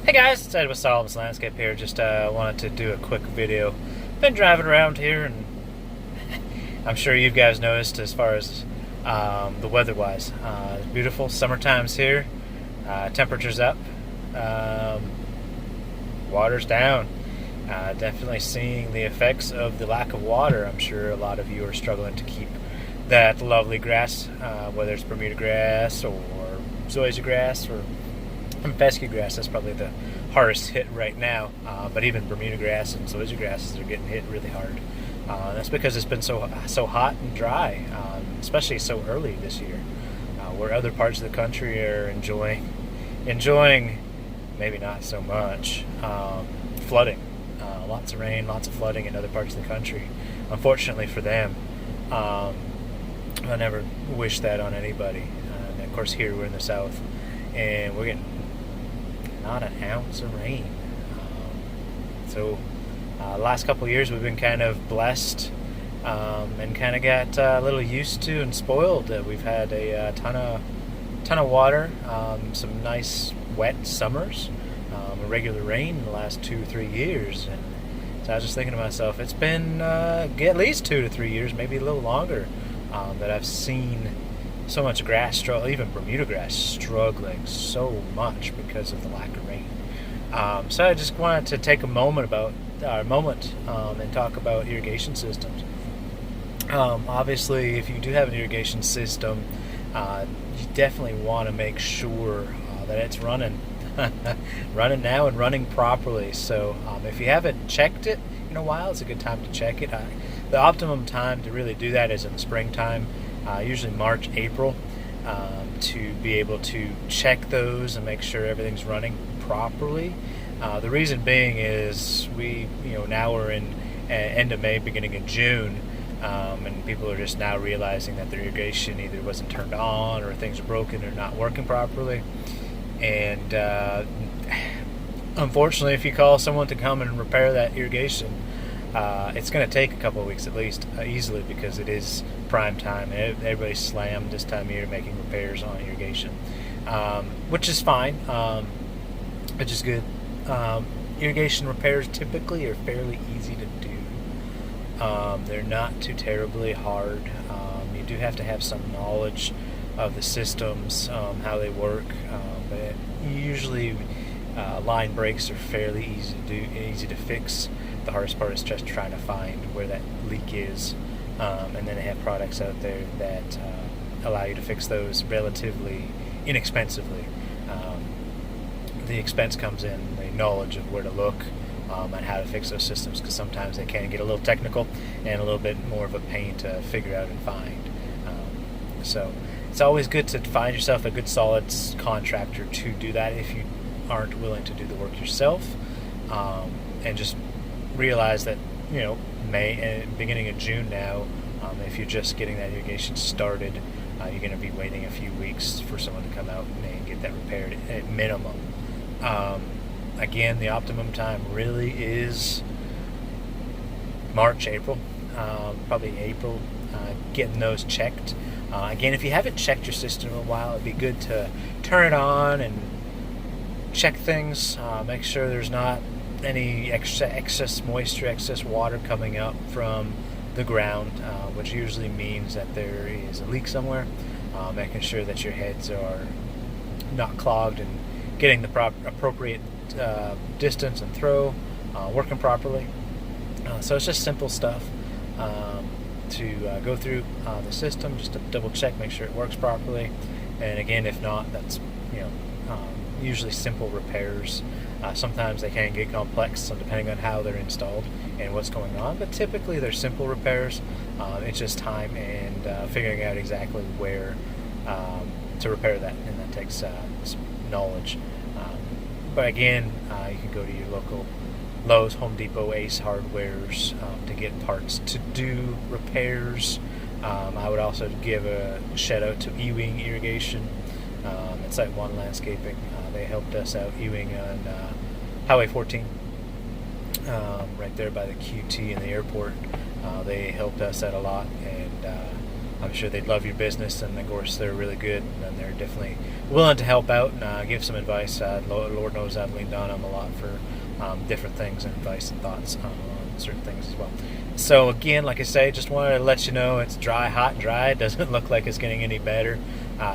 Hey guys, it's Ed with Solomon's Landscape here. Just wanted to do a quick video. Been driving around here, and I'm sure you guys noticed as far as the weather-wise. It's beautiful. Summertime's here. Temperature's up. Um, Water's down. Definitely seeing the effects of the lack of water. I'm sure a lot of you are struggling to keep that lovely grass, whether it's Bermuda grass or Zoysia grass or fescue grass. That's probably the hardest hit right now. But even Bermuda grass and Zoysia grasses are getting hit really hard. That's because it's been so hot and dry, especially so early this year, where other parts of the country are enjoying maybe not so much flooding. Lots of rain, lots of flooding in other parts of the country. Unfortunately for them, I never wish that on anybody. And of course, here we're in the South, and we're getting not an ounce of rain. The last couple of years we've been kind of blessed and kind of got a little used to and spoiled that we've had a ton of water, some nice wet summers, regular rain in the last 2-3 years. And so I was just thinking to myself, it's been at least 2 to 3 years, maybe a little longer, that I've seen so much grass struggle, even Bermuda grass struggling so much because of the lack of rain. So I just wanted to take a moment and talk about irrigation systems. Obviously, if you do have an irrigation system, you definitely want to make sure that it's running now and running properly. So if you haven't checked it in a while, it's a good time to check it. The optimum time to really do that is in the springtime, usually March, April, to be able to check those and make sure everything's running properly. The reason being is now we're in end of May, beginning of June, and people are just now realizing that their irrigation either wasn't turned on or things are broken or not working properly. And unfortunately, if you call someone to come and repair that irrigation, it's going to take a couple of weeks at least, easily, because it is prime time. Everybody's slammed this time of year making repairs on irrigation, which is fine, which is good. Irrigation repairs typically are fairly easy to do. They're not too terribly hard. You do have to have some knowledge of the systems, how they work, but usually line breaks are fairly easy to fix. The hardest part is just trying to find where that leak is, and then they have products out there that allow you to fix those relatively inexpensively. The expense comes in the knowledge of where to look and how to fix those systems, because sometimes they can get a little technical and a little bit more of a pain to figure out and find. So it's always good to find yourself a good solid contractor to do that if you aren't willing to do the work yourself, and just realize that May and beginning of June now, if you're just getting that irrigation started, you're going to be waiting a few weeks for someone to come out and get that repaired at minimum. Again, the optimum time really is March, April, probably April, getting those checked. Again, if you haven't checked your system in a while, it'd be good to turn it on and check things, make sure there's not any excess moisture, excess water coming up from the ground, which usually means that there is a leak somewhere. Making sure that your heads are not clogged and getting the appropriate distance and throw, working properly. So it's just simple stuff to go through the system, just to double check, make sure it works properly. And again, if not, that's usually simple repairs. Sometimes they can get complex, so depending on how they're installed and what's going on. But typically they're simple repairs. It's just time and figuring out exactly where to repair that, and that takes some knowledge. But again, you can go to your local Lowe's, Home Depot, Ace Hardwares to get parts to do repairs. I would also give a shout out to Ewing Irrigation. At Site 1 Landscaping. They helped us out, Ewing, on Highway 14, right there by the QT and the airport. They helped us out a lot, and I'm sure they'd love your business, and of course they're really good, and they're definitely willing to help out and give some advice. Lord knows I've leaned on them a lot for different things and advice and thoughts on certain things as well. So again, like I say, just wanted to let you know it's dry, hot, and dry. It doesn't look like it's getting any better.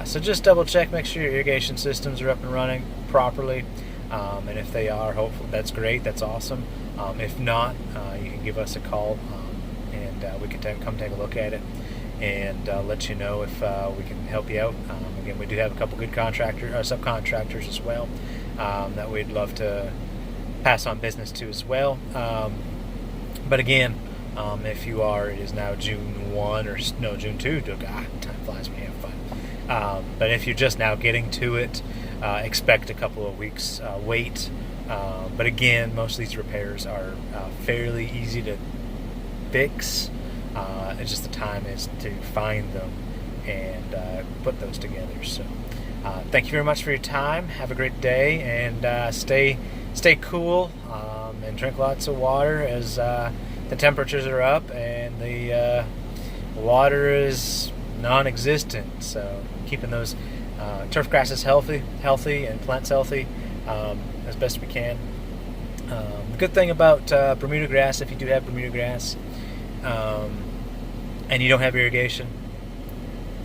So just double check, make sure your irrigation systems are up and running properly. And if they are, hopefully that's great, that's awesome. If not, you can give us a call, and we can come take a look at it and let you know if we can help you out. Again, we do have a couple good subcontractors as well that we'd love to pass on business to as well. But again, if you are, it is now June 1 or no, June 2. Time flies when you have fun. But if you're just now getting to it, expect a couple of weeks wait. But again, most of these repairs are fairly easy to fix. It's just the time is to find them and put those together. So thank you very much for your time. Have a great day, and stay cool, and drink lots of water as the temperatures are up and the water is non-existent. So keeping those turf grasses healthy and plants healthy as best we can. The good thing about Bermuda grass, if you do have Bermuda grass and you don't have irrigation,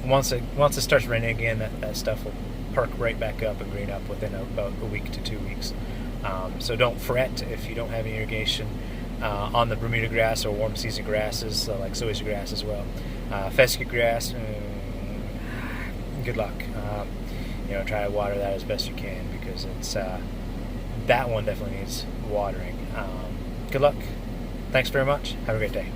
once it starts raining again, that stuff will perk right back up and green up within about a week to 2 weeks. So don't fret if you don't have any irrigation on the Bermuda grass or warm season grasses like Zoysia grass as well. Fescue grass, good luck. Try to water that as best you can, because it's that one definitely needs watering. Good luck. Thanks very much. Have a great day.